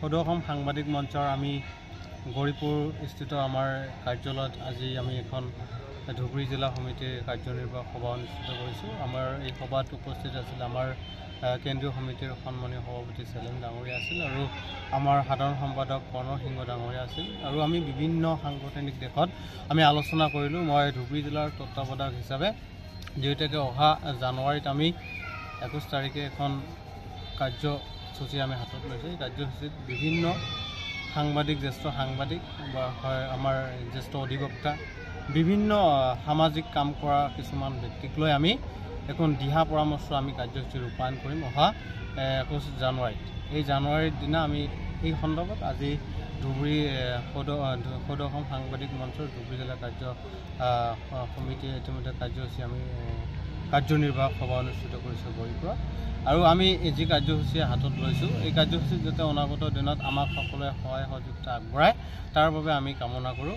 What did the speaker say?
সদৌ অসম সাংবাদিক মঞ্চৰ আমি গৌৰীপুৰ স্থিত আমাৰ কাৰ্যালয়ত আজি আমি এখন ধুবুৰী জিলা সমিতিৰ কাৰ্যনিৰ্বাহক সভা অনুষ্ঠিত কৰিছোঁ। আমাৰ এই সভাত উপস্থিত আছিল আমাৰ কেন্দ্ৰীয় সমিতিৰ সন্মানীয় সভাপতি চেলেম ডাঙৰীয়া আছিল আৰু আমাৰ সাধাৰণ সম্পাদক কৰ্ণ সিংহ ডাঙৰীয়া আছিল আৰু আমি বিভিন্ন সাংগঠনিক দিশত আমি আলোচনা কৰিলোঁ। মই ধুবুৰী জিলাৰ তত্ত্বাৱধায়ক হিচাপে যিহেতুকে অহা জানুৱাৰীত আমি 21 তাৰিখে এখন কাৰ্যসূচী আমি হাতত লৈছোঁ। এই কাৰ্যসূচীত বিভিন্ন সাংবাদিক জ্যেষ্ঠ সাংবাদিক বা আমাৰ জ্যেষ্ঠ অধিবক্তা বিভিন্ন সামাজিক কাম কৰা কিছুমান ব্যক্তিক লৈ আমি এখন দিহা পৰামৰ্শ আমি কাৰ্যসূচী ৰূপায়ণ কৰিম অহা 21 জানুৱাৰীত। এই জানুৱাৰীৰ দিনা আমি এই সন্দৰ্ভত আজি ধুবুৰী সদৌ অসম সাংবাদিক মঞ্চৰ ধুবুৰী জিলা সমিতিয়ে ইতিমধ্যে কাৰ্যসূচী আমি কাৰ্যনিৰ্বাহক সভা অনুষ্ঠিত কৰিছোঁ গৌৰীপুৰত। আৰু আমি যি কাৰ্যসূচী হাতত লৈছোঁ এই কাৰ্যসূচীত যাতে অনাগত দিনত আমাক সকলোৱে সহায় সহযোগিতা আগবঢ়ায় তাৰ বাবে আমি কামনা কৰোঁ।